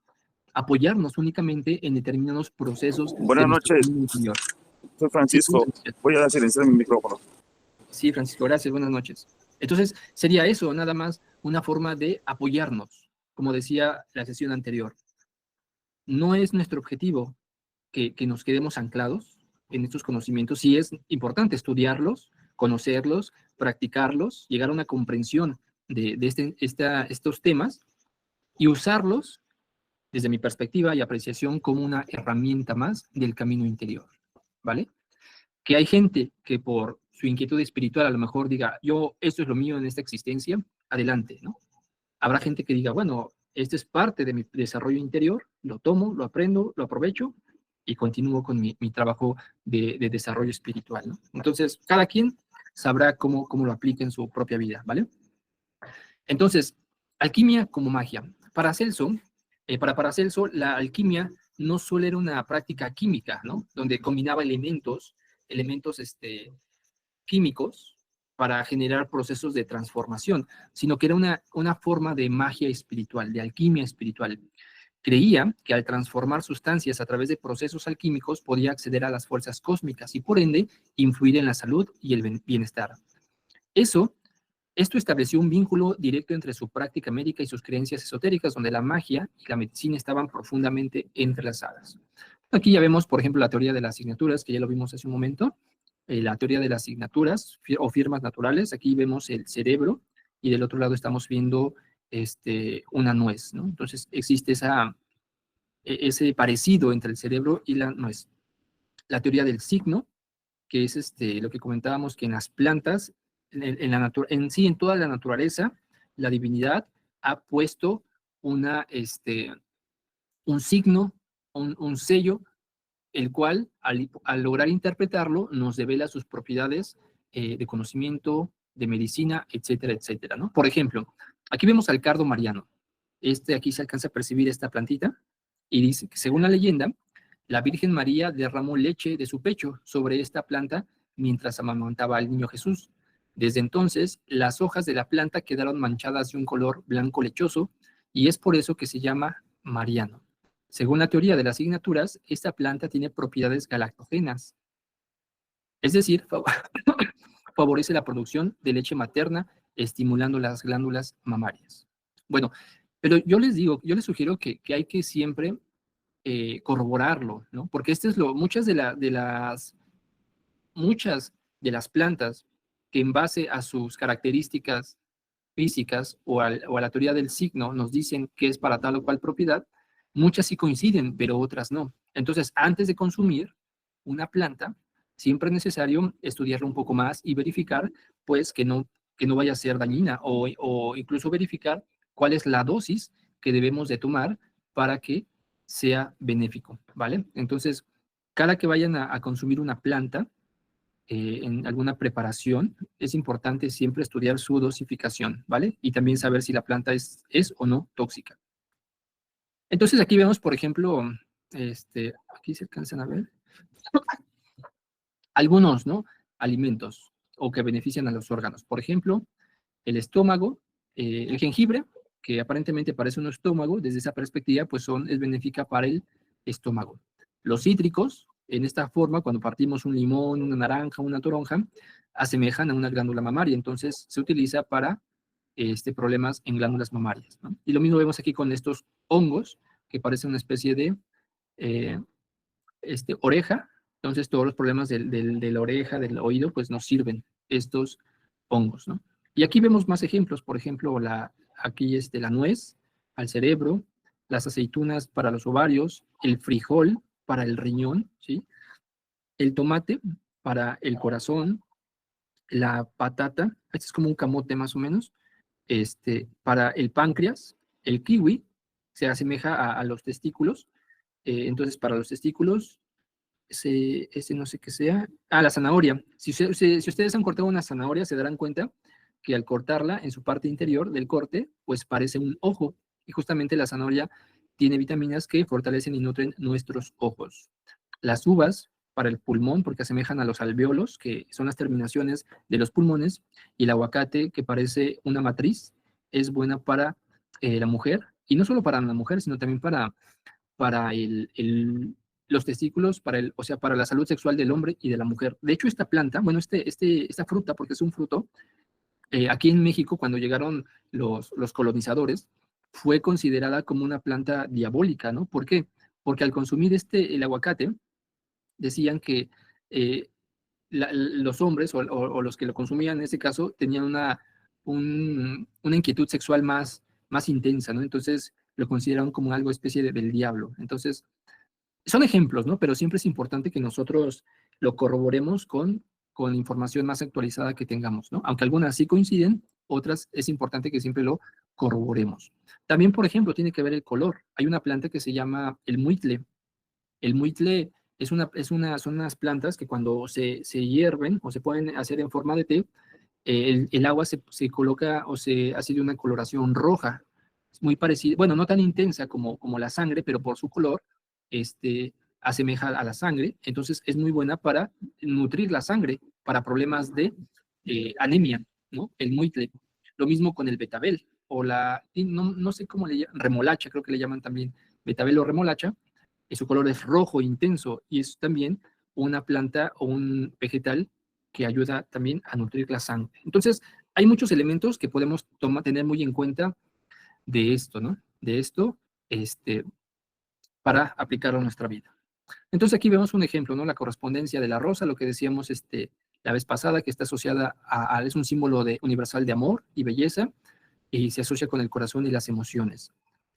[SPEAKER 1] apoyarnos únicamente en determinados procesos.
[SPEAKER 6] Buenas noches, soy Francisco. Sí, voy a silenciar mi micrófono.
[SPEAKER 1] Sí, Francisco, gracias, buenas noches. Entonces, sería eso, nada más una forma de apoyarnos, como decía la sesión anterior. No es nuestro objetivo que nos quedemos anclados en estos conocimientos. Sí es importante estudiarlos, conocerlos, practicarlos, llegar a una comprensión de estos temas y usarlos, desde mi perspectiva y apreciación, como una herramienta más del camino interior, ¿vale? Que hay gente que por su inquietud espiritual a lo mejor diga, yo, esto es lo mío en esta existencia, adelante, ¿no? Habrá gente que diga, bueno, esto es parte de mi desarrollo interior, lo tomo, lo aprendo, lo aprovecho y continúo con mi trabajo de desarrollo espiritual, ¿no? Entonces, cada quien sabrá cómo lo aplica en su propia vida, ¿vale? Entonces, alquimia como magia. Para Paracelso, la alquimia no solo era una práctica química, ¿no? Donde combinaba elementos químicos para generar procesos de transformación, sino que era una forma de magia espiritual, de alquimia espiritual. Creía que al transformar sustancias a través de procesos alquímicos podía acceder a las fuerzas cósmicas y por ende influir en la salud y el bienestar. Esto estableció un vínculo directo entre su práctica médica y sus creencias esotéricas, donde la magia y la medicina estaban profundamente entrelazadas. Aquí ya vemos, por ejemplo, la teoría de las asignaturas, que ya lo vimos hace un momento, la teoría de las asignaturas o firmas naturales. Aquí vemos el cerebro y del otro lado estamos viendo una nuez, ¿no? Entonces existe ese parecido entre el cerebro y la nuez. La teoría del signo, que es lo que comentábamos, que en las plantas, en toda la naturaleza, la divinidad ha puesto un signo, un sello, el cual, al lograr interpretarlo, nos devela sus propiedades de conocimiento, de medicina, etcétera, etcétera, ¿no? Por ejemplo, aquí vemos al cardo mariano. Aquí se alcanza a percibir esta plantita, y dice que, según la leyenda, la Virgen María derramó leche de su pecho sobre esta planta mientras amamantaba al niño Jesús. Desde entonces, las hojas de la planta quedaron manchadas de un color blanco lechoso, y es por eso que se llama mariano. Según la teoría de las asignaturas, esta planta tiene propiedades galactógenas, es decir, favorece la producción de leche materna, estimulando las glándulas mamarias. Bueno, pero yo les sugiero que hay que siempre corroborarlo, ¿no? Porque muchas de las plantas que, en base a sus características físicas o a la teoría del signo, nos dicen que es para tal o cual propiedad, muchas sí coinciden, pero otras no. Entonces, antes de consumir una planta, siempre es necesario estudiarla un poco más y verificar, pues, que no vaya a ser dañina, o incluso verificar cuál es la dosis que debemos de tomar para que sea benéfico, ¿vale? Entonces, cada que vayan a consumir una planta, en alguna preparación, es importante siempre estudiar su dosificación, ¿vale? Y también saber si la planta es o no tóxica. Entonces aquí vemos, por ejemplo, aquí se alcanzan a ver, algunos, ¿no? Alimentos o que benefician a los órganos. Por ejemplo, el estómago, el jengibre, que aparentemente parece un estómago, desde esa perspectiva, pues es benéfica para el estómago. Los cítricos, en esta forma, cuando partimos un limón, una naranja, una toronja, asemejan a una glándula mamaria, entonces se utiliza para problemas en glándulas mamarias, ¿no? Y lo mismo vemos aquí con estos hongos, que parecen una especie de oreja, entonces todos los problemas de la oreja, del oído, pues nos sirven estos hongos, ¿no? Y aquí vemos más ejemplos, por ejemplo, aquí la nuez al cerebro, las aceitunas para los ovarios, el frijol para el riñón, ¿sí? El tomate para el corazón, la patata, este es como un camote más o menos, para el páncreas, el kiwi se asemeja a los testículos, entonces para los testículos, no sé qué sea, la zanahoria. Si ustedes han cortado una zanahoria, se darán cuenta que al cortarla en su parte interior del corte, pues parece un ojo, y justamente la zanahoria tiene vitaminas que fortalecen y nutren nuestros ojos. Las uvas para el pulmón, porque asemejan a los alvéolos, que son las terminaciones de los pulmones, y el aguacate, que parece una matriz, es buena para la mujer, y no solo para la mujer, sino también para los testículos, o sea, para la salud sexual del hombre y de la mujer. De hecho, esta planta, bueno, esta fruta, porque es un fruto, aquí en México, cuando llegaron los colonizadores, fue considerada como una planta diabólica, ¿no? ¿Por qué? Porque al consumir el aguacate, decían que los hombres o los que lo consumían en ese caso tenían una inquietud sexual más intensa, ¿no? Entonces lo consideraron como algo especie del diablo. Entonces, son ejemplos, ¿no? Pero siempre es importante que nosotros lo corroboremos con información más actualizada que tengamos, ¿no? Aunque algunas sí coinciden, otras es importante que siempre lo corroboremos. También, por ejemplo, tiene que ver el color. Hay una planta que se llama el muitle. El muitle son unas plantas que cuando se hierven o se pueden hacer en forma de té, el agua se coloca o se hace de una coloración roja. Es muy parecida, bueno, no tan intensa como la sangre, pero por su color, asemeja a la sangre. Entonces es muy buena para nutrir la sangre, para problemas de anemia, ¿no? El muitle. Lo mismo con el betabel, o no sé cómo le llaman, remolacha, creo que le llaman también betabel o remolacha. Su color es rojo intenso y es también una planta o un vegetal que ayuda también a nutrir la sangre. Entonces, hay muchos elementos que podemos tener muy en cuenta de esto, ¿no? De esto, para aplicarlo a nuestra vida. Entonces, aquí vemos un ejemplo, ¿no? La correspondencia de la rosa, lo que decíamos la vez pasada, que está asociada es un símbolo universal de amor y belleza, y se asocia con el corazón y las emociones.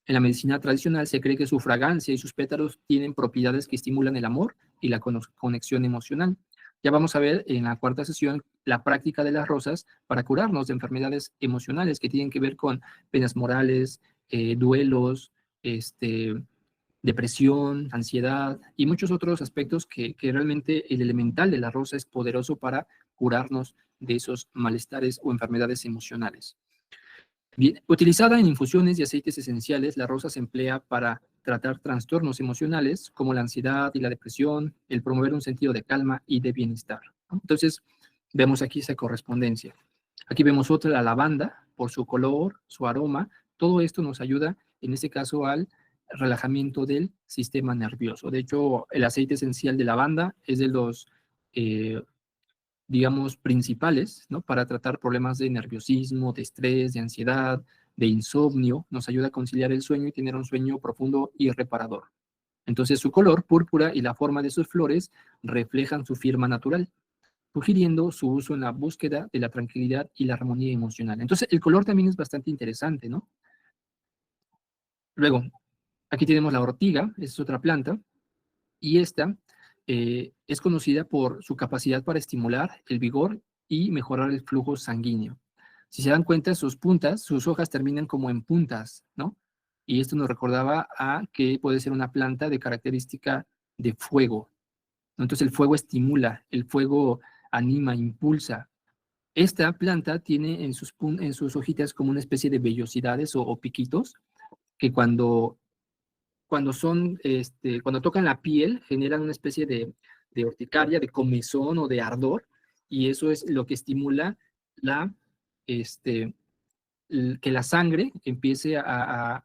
[SPEAKER 1] En la medicina tradicional se cree que su fragancia y sus pétalos tienen propiedades que estimulan el amor y la conexión emocional. Ya vamos a ver en la cuarta sesión la práctica de las rosas para curarnos de enfermedades emocionales que tienen que ver con penas morales, duelos, depresión, ansiedad y muchos otros aspectos que realmente el elemental de la rosa es poderoso para curarnos de esos malestares o enfermedades emocionales. Bien, utilizada en infusiones y aceites esenciales, la rosa se emplea para tratar trastornos emocionales como la ansiedad y la depresión, el promover un sentido de calma y de bienestar. Entonces, vemos aquí esa correspondencia. Aquí vemos otra, la lavanda, por su color, su aroma. Todo esto nos ayuda, en este caso, al relajamiento del sistema nervioso. De hecho, el aceite esencial de lavanda es de los digamos, principales, ¿no? Para tratar problemas de nerviosismo, de estrés, de ansiedad, de insomnio, nos ayuda a conciliar el sueño y tener un sueño profundo y reparador. Entonces, su color púrpura y la forma de sus flores reflejan su firma natural, sugiriendo su uso en la búsqueda de la tranquilidad y la armonía emocional. Entonces, el color también es bastante interesante, ¿no? Luego, aquí tenemos la ortiga, esa es otra planta, y esta es conocida por su capacidad para estimular el vigor y mejorar el flujo sanguíneo. Si se dan cuenta, sus puntas, sus hojas terminan como en puntas, ¿no? Y esto nos recordaba a que puede ser una planta de característica de fuego. Entonces el fuego estimula, el fuego anima, impulsa. Esta planta tiene en sus hojitas como una especie de vellosidades o piquitos que cuando tocan la piel generan una especie de urticaria, de comezón o de ardor, y eso es lo que estimula que la sangre empiece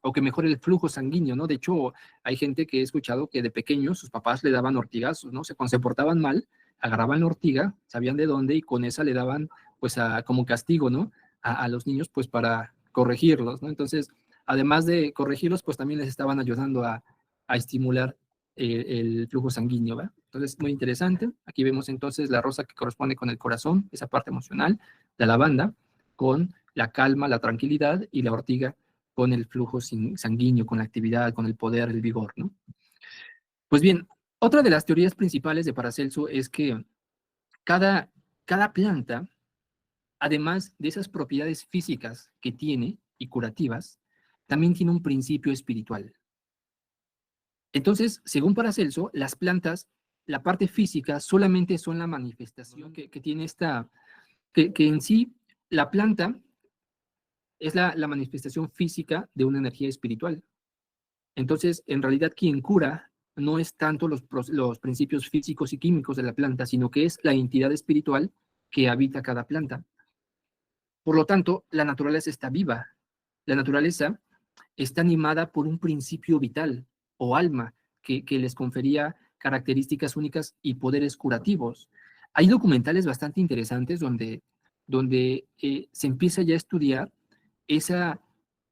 [SPEAKER 1] o que mejore el flujo sanguíneo, ¿no? De hecho, hay gente que he escuchado que de pequeños sus papás le daban ortigazos, ¿no? Cuando se portaban mal, agarraban la ortiga, sabían de dónde, y con esa le daban, pues, como castigo, ¿no? A los niños, pues, para corregirlos, ¿no? Entonces, además de corregirlos, pues, también les estaban ayudando a estimular el flujo sanguíneo, ¿verdad? Entonces, muy interesante. Aquí vemos entonces la rosa que corresponde con el corazón, esa parte emocional, la lavanda con la calma, la tranquilidad, y la ortiga con el flujo sanguíneo, con la actividad, con el poder, el vigor, ¿no? Pues bien, otra de las teorías principales de Paracelso es que cada planta, además de esas propiedades físicas que tiene y curativas, también tiene un principio espiritual. Entonces, según Paracelso, las plantas, la parte física solamente son la manifestación que tiene que en sí la planta es la manifestación física de una energía espiritual. Entonces, en realidad, quien cura no es tanto los principios físicos y químicos de la planta, sino que es la entidad espiritual que habita cada planta. Por lo tanto, la naturaleza está viva. La naturaleza está animada por un principio vital o alma que les confería características únicas y poderes curativos. Hay documentales bastante interesantes donde se empieza ya a estudiar esa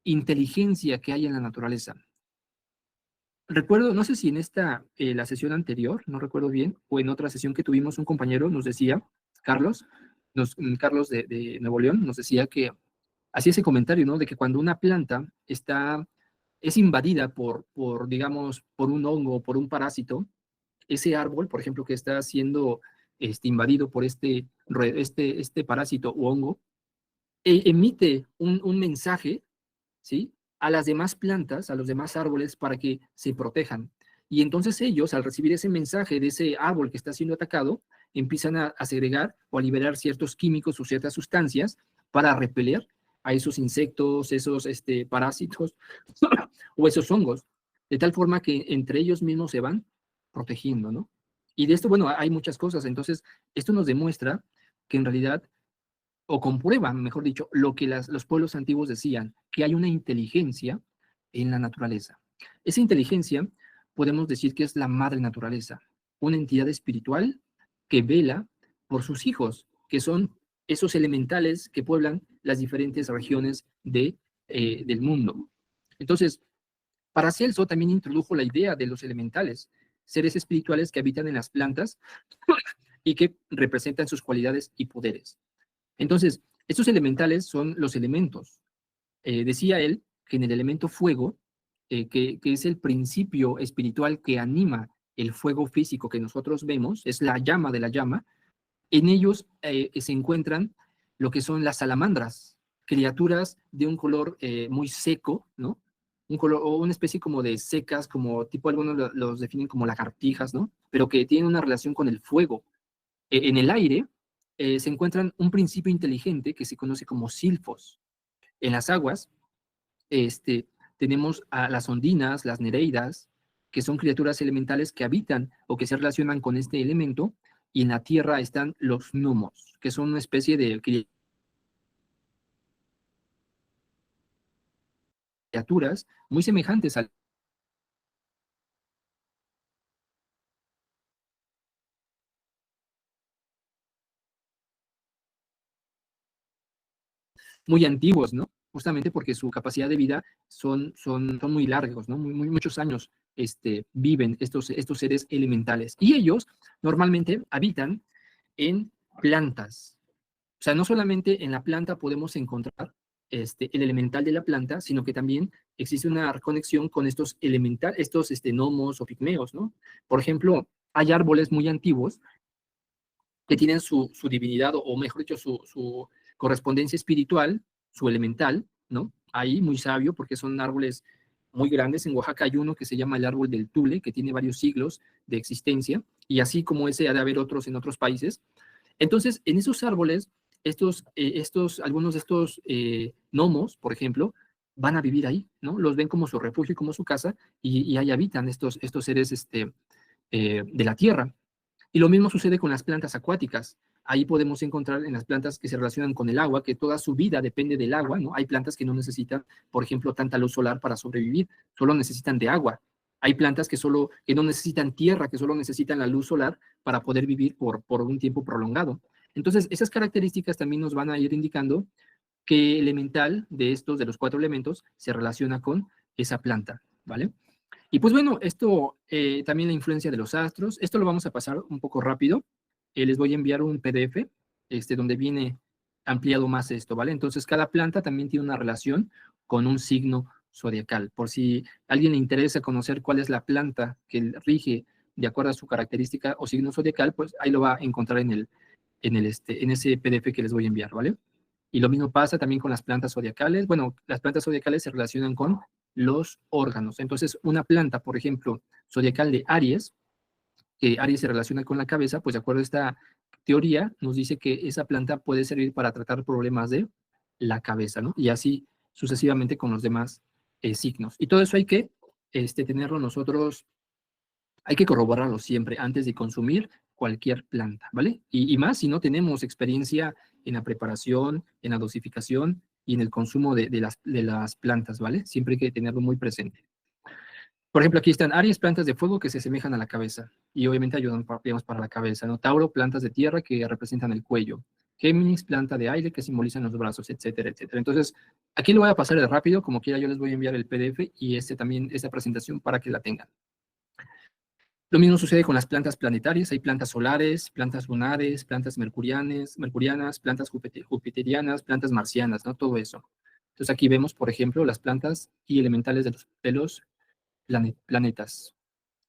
[SPEAKER 1] inteligencia que hay en la naturaleza. Recuerdo, no sé si en la sesión anterior, no recuerdo bien, o en otra sesión que tuvimos, un compañero nos decía, Carlos de Nuevo León, nos decía que hacía ese comentario, ¿no? De que cuando una planta es invadida digamos, por un hongo, por un parásito, ese árbol, por ejemplo, que está siendo invadido por este parásito o hongo, emite un mensaje, ¿sí?, a las demás plantas, a los demás árboles, para que se protejan. Y entonces ellos, al recibir ese mensaje de ese árbol que está siendo atacado, empiezan a segregar o a liberar ciertos químicos o ciertas sustancias para repeler a esos insectos, esos parásitos o esos hongos, de tal forma que entre ellos mismos se van protegiendo, ¿no? Y de esto, bueno, hay muchas cosas. Entonces, esto nos demuestra que en realidad, o comprueba, mejor dicho, lo que los pueblos antiguos decían, que hay una inteligencia en la naturaleza. Esa inteligencia podemos decir que es la madre naturaleza, una entidad espiritual que vela por sus hijos, que son esos elementales que pueblan las diferentes regiones del mundo. Entonces, Paracelso también introdujo la idea de los elementales, seres espirituales que habitan en las plantas y que representan sus cualidades y poderes. Entonces, estos elementales son los elementos. Decía él que en el elemento fuego, que es el principio espiritual que anima el fuego físico que nosotros vemos, es la llama de la llama, en ellos se encuentran lo que son las salamandras, criaturas de un color muy seco, ¿no? Un color, o una especie como de secas, como tipo algunos los definen como lagartijas, ¿no? Pero que tienen una relación con el fuego. En el aire se encuentran un principio inteligente que se conoce como silfos. En las aguas tenemos a las ondinas, las nereidas, que son criaturas elementales que habitan o que se relacionan con este elemento, y en la tierra están los gnomos, que son una especie de criaturas muy semejantes al muy antiguos, ¿no? Justamente porque su capacidad de vida son muy largos, ¿no? Muchos años viven estos seres elementales. Y ellos normalmente habitan en plantas. O sea, no solamente en la planta podemos encontrar el elemental de la planta, sino que también existe una conexión con estos gnomos o pigmeos, ¿no? Por ejemplo, hay árboles muy antiguos que tienen su divinidad, o mejor dicho, su correspondencia espiritual, su elemental, ¿no? Ahí, muy sabio, porque son árboles muy grandes. En Oaxaca hay uno que se llama el árbol del Tule, que tiene varios siglos de existencia, y así como ese ha de haber otros en otros países. Entonces, en esos árboles, algunos de estos gnomos, por ejemplo, van a vivir ahí, ¿no? Los ven como su refugio y como su casa, y ahí habitan estos seres de la tierra. Y lo mismo sucede con las plantas acuáticas. Ahí podemos encontrar en las plantas que se relacionan con el agua, que toda su vida depende del agua, ¿no? Hay plantas que no necesitan, por ejemplo, tanta luz solar para sobrevivir, solo necesitan de agua. Hay plantas que no necesitan tierra, que solo necesitan la luz solar para poder vivir por un tiempo prolongado. Entonces, esas características también nos van a ir indicando qué elemental de los 4 elementos, se relaciona con esa planta, ¿vale? Y pues bueno, esto también la influencia de los astros, esto lo vamos a pasar un poco rápido. Les voy a enviar un PDF donde viene ampliado más esto, ¿vale? Entonces, cada planta también tiene una relación con un signo zodiacal. Por si a alguien le interesa conocer cuál es la planta que rige de acuerdo a su característica o signo zodiacal, pues ahí lo va a encontrar en ese PDF que les voy a enviar, ¿vale? Y lo mismo pasa también con las plantas zodiacales. Bueno, las plantas zodiacales se relacionan con los órganos. Entonces, una planta, por ejemplo, zodiacal de Aries, que Aries se relaciona con la cabeza, pues de acuerdo a esta teoría, nos dice que esa planta puede servir para tratar problemas de la cabeza, ¿no? Y así sucesivamente con los demás signos. Y todo eso hay que tenerlo nosotros, hay que corroborarlo siempre antes de consumir cualquier planta, ¿vale? Y más si no tenemos experiencia en la preparación, en la dosificación y en el consumo de las plantas, ¿vale? Siempre hay que tenerlo muy presente. Por ejemplo, aquí están Aries, plantas de fuego que se asemejan a la cabeza y obviamente ayudan, digamos, para la cabeza, ¿no? Tauro, plantas de tierra que representan el cuello. Géminis, planta de aire que simbolizan los brazos, etcétera, etcétera. Entonces, aquí lo voy a pasar de rápido, como quiera yo les voy a enviar el PDF y también esta presentación para que la tengan. Lo mismo sucede con las plantas planetarias. Hay plantas solares, plantas lunares, plantas mercurianas, plantas jupiterianas, plantas marcianas, ¿no? Todo eso. Entonces aquí vemos, por ejemplo, las plantas y elementales de los planetas.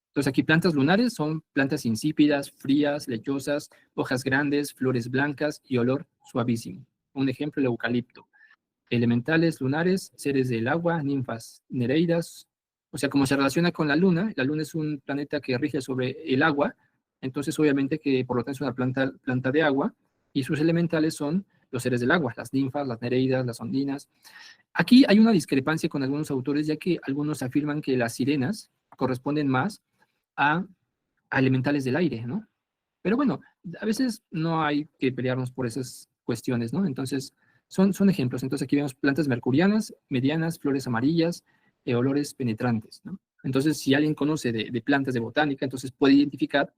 [SPEAKER 1] Entonces aquí plantas lunares son plantas insípidas, frías, lechosas, hojas grandes, flores blancas y olor suavísimo. Un ejemplo, el eucalipto. Elementales lunares, seres del agua, ninfas, nereidas. O sea, como se relaciona con la luna es un planeta que rige sobre el agua, entonces obviamente que por lo tanto es una planta de agua, y sus elementales son los seres del agua, las ninfas, las nereidas, las ondinas. Aquí hay una discrepancia con algunos autores, ya que algunos afirman que las sirenas corresponden más a elementales del aire, ¿no? Pero bueno, a veces no hay que pelearnos por esas cuestiones, ¿no? Entonces, son ejemplos. Entonces aquí vemos plantas mercurianas, medianas, flores amarillas, olores penetrantes, ¿no? Entonces, si alguien conoce de plantas de botánica, entonces puede identificar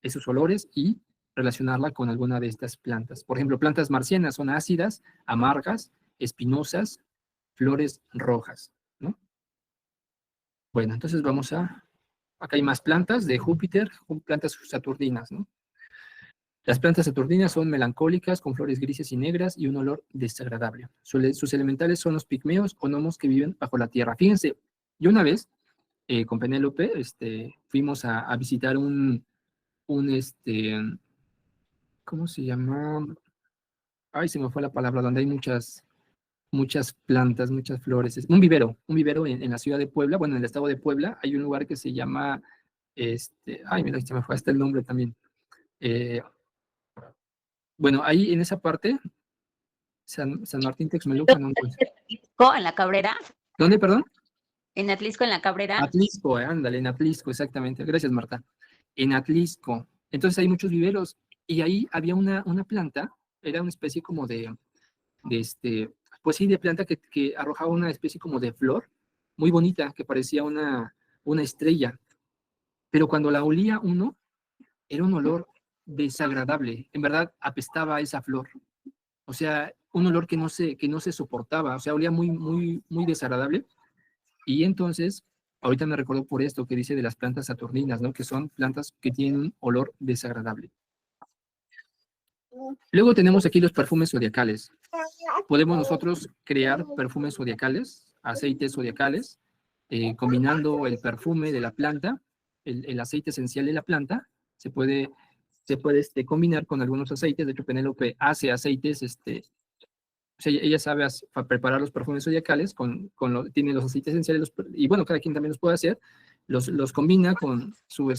[SPEAKER 1] esos olores y relacionarla con alguna de estas plantas. Por ejemplo, plantas marcianas son ácidas, amargas, espinosas, flores rojas, ¿no? Bueno, entonces vamos acá hay más plantas de Júpiter, plantas saturninas, ¿no? Las plantas saturninas son melancólicas, con flores grises y negras y un olor desagradable. Sus elementales son los pigmeos o gnomos que viven bajo la tierra. Fíjense, yo una vez con Penélope fuimos a visitar ¿cómo se llama? Ay, se me fue la palabra, donde hay muchas plantas, muchas flores. Un vivero en la ciudad de Puebla, bueno, en el estado de Puebla, hay un lugar que se llama, ay, mira, se me fue hasta el nombre también. Bueno, ahí en esa parte, San Martín Texmelucan, ¿no? Pues.
[SPEAKER 2] ¿En Atlisco, en la Cabrera?
[SPEAKER 1] ¿Dónde, perdón?
[SPEAKER 2] En Atlisco, en la Cabrera.
[SPEAKER 1] Atlisco, ándale, en Atlisco, exactamente. Gracias, Marta. En Atlisco. Entonces hay muchos viveros y ahí había una planta, era una especie como pues sí, de planta que arrojaba una especie como de flor, muy bonita, que parecía una estrella. Pero cuando la olía uno, era un olor desagradable. En verdad, apestaba esa flor. O sea, un olor que no se soportaba. O sea, olía muy, muy, muy desagradable. Y entonces, ahorita me recordó por esto que dice de las plantas saturninas, ¿no? Que son plantas que tienen un olor desagradable. Luego tenemos aquí los perfumes zodiacales. Podemos nosotros crear perfumes zodiacales, aceites zodiacales, combinando el perfume de la planta, el aceite esencial de la planta, se puede combinar con algunos aceites. De hecho, Penélope hace aceites, o sea, ella sabe preparar los perfumes zodiacales, tiene los aceites esenciales, y bueno, cada quien también los puede hacer, los combina con su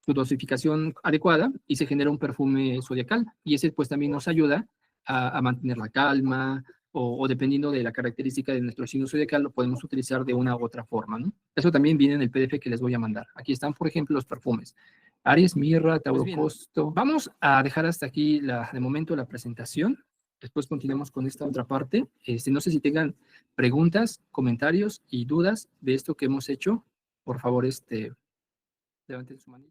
[SPEAKER 1] su dosificación adecuada y se genera un perfume zodiacal. Y ese pues también nos ayuda a mantener la calma o dependiendo de la característica de nuestro signo zodiacal lo podemos utilizar de una u otra forma, ¿no? Eso también viene en el PDF que les voy a mandar. Aquí están, por ejemplo, los perfumes. Aries, Mirra, Tauro, Costo. Vamos a dejar hasta aquí de momento la presentación. Después continuamos con esta otra parte. No sé si tengan preguntas, comentarios y dudas de esto que hemos hecho. Por favor, levanten su manito.